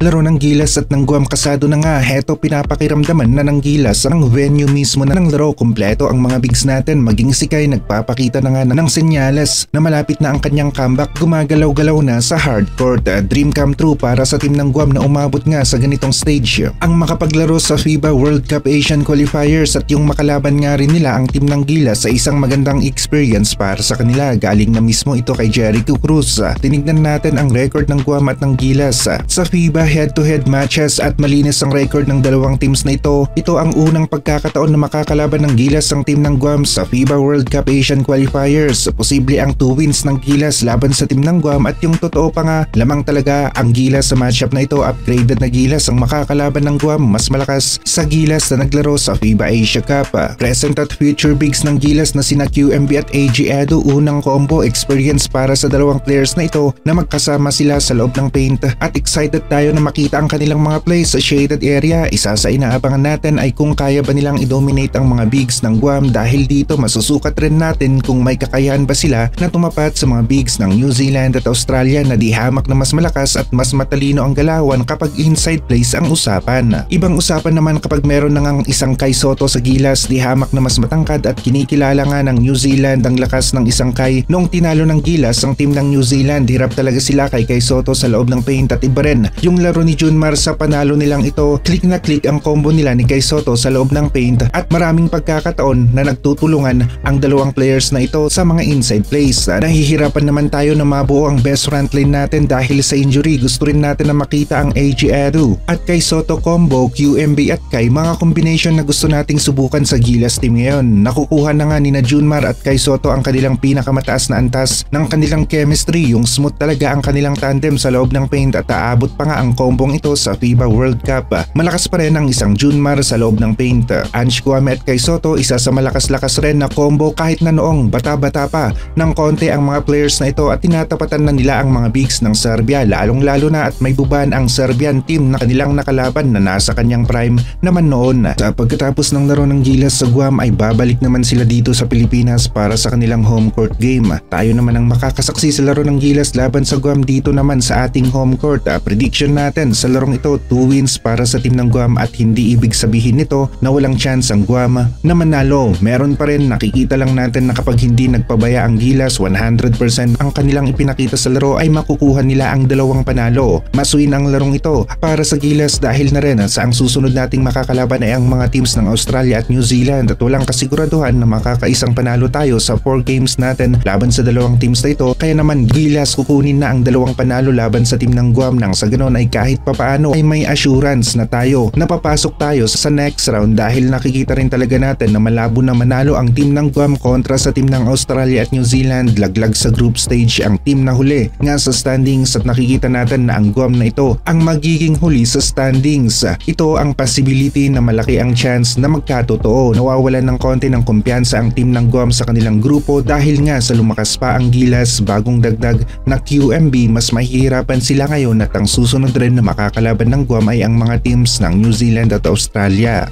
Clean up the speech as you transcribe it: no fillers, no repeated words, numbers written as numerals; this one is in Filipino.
laro ng Gilas at ng Guam kasado na nga. Heto pinapakiramdaman na ng Gilas ang venue mismo na ng laro. Kumpleto ang mga bigs natin, maging si Kai nagpapakita na nga ng senyales na malapit na ang kanyang comeback. Gumagalaw-galaw na sa hardcourt. Dream come true para sa team ng Guam na umabot nga sa ganitong stage. Ang makapaglaro sa FIBA World Cup Asian Qualifiers at yung makalaban nga rin nila ang team ng Gilas sa isang magandang experience para sa kanila. Galing na mismo ito kay Jericho Cruz. Tinignan natin ang record ng Guam at ng Gilas sa FIBA head-to-head matches at malinis ang record ng dalawang teams na ito. Ito ang unang pagkakataon na makakalaban ng Gilas ang team ng Guam sa FIBA World Cup Asian Qualifiers. Posible ang 2 wins ng Gilas laban sa team ng Guam at yung totoo pa nga, lamang talaga ang Gilas sa matchup na ito. Upgraded na Gilas ang makakalaban ng Guam, mas malakas sa Gilas na naglaro sa FIBA Asia Cup. Present at future bigs ng Gilas na sina QMB at AG Edo, unang combo experience para sa dalawang players na ito na magkasama sila sa loob ng paint at excited tayo na makita ang kanilang mga plays sa shaded area. Isa sa inaabangan natin ay kung kaya ba nilang i-dominate ang mga bigs ng Guam, dahil dito masusukat rin natin kung may kakayahan ba sila na tumapat sa mga bigs ng New Zealand at Australia na di hamak na mas malakas at mas matalino ang galawan kapag inside plays ang usapan. Ibang usapan naman kapag meron na ngang isang Kai Sotto sa Gilas, di hamak na mas matangkad at kinikilala nga ng New Zealand ang lakas ng isang Kai. Noong tinalo ng Gilas ang team ng New Zealand, hirap talaga sila kay Kai Sotto sa loob ng paint at iba rin yung laro ni Junmar sa panalo nilang ito. Click na click ang combo nila ni Kai Sotto sa loob ng paint at maraming pagkakataon na nagtutulungan ang dalawang players na ito sa mga inside plays. Nahihirapan naman tayo na mabuo ang best front lane natin dahil sa injury. Gusto rin natin na makita ang AG Edu at Kai Sotto combo, QMB at Kai, mga combination na gusto nating subukan sa Gilas team ngayon. Nakukuha na nga ni na Junmar at Kai Sotto ang kanilang pinakamataas na antas ng kanilang chemistry. Yung smooth talaga ang kanilang tandem sa loob ng paint at aabot pa nga ang kombong ito sa FIBA World Cup. Malakas pa rin ang isang Junmar sa loob ng paint. Ange Kwame at Kai Sotto, isa sa malakas-lakas rin na combo kahit na noong bata-bata pa ng konti ang mga players na ito at tinatapatan na nila ang mga bigs ng Serbia, lalong-lalo na at may buban ang Serbian team na kanilang nakalaban na nasa kanyang prime naman noon. Sa pagkatapos ng laro ng Gilas sa Guam ay babalik naman sila dito sa Pilipinas para sa kanilang home court game. Tayo naman ang makakasaksi sa laro ng Gilas laban sa Guam dito naman sa ating home court. Prediction natin sa larong ito, 2 wins para sa team ng Guam at hindi ibig sabihin nito na walang chance ang Guam na manalo. Meron pa rin, nakikita lang natin na kapag hindi nagpabaya ang Gilas, 100% ang kanilang ipinakita sa laro ay makukuha nila ang dalawang panalo. Masuin ang larong ito para sa Gilas dahil na rin sa ang susunod nating makakalaban ay ang mga teams ng Australia at New Zealand at walang kasiguraduhan na makakaisang panalo tayo sa 4 games natin laban sa dalawang teams na ito. Kaya naman Gilas kukunin na ang dalawang panalo laban sa team ng Guam, nang sa ganon ay kahit papaano ay may assurance na tayo na papasok tayo sa next round, dahil nakikita rin talaga natin na malabo na manalo ang team ng Guam kontra sa team ng Australia at New Zealand. Laglag sa group stage ang team na huli nga sa standings at nakikita natin na ang Guam na ito ang magiging huli sa standings. Ito ang possibility na malaki ang chance na magkatotoo. Nawawalan ng konti ng kumpiyansa ang team ng Guam sa kanilang grupo dahil nga sa lumakas pa ang Gilas, bagong dagdag na QMB, mas mahihirapan sila ngayon at ang susunod rin na makakalaban ng Guam ay ang mga teams ng New Zealand at Australia.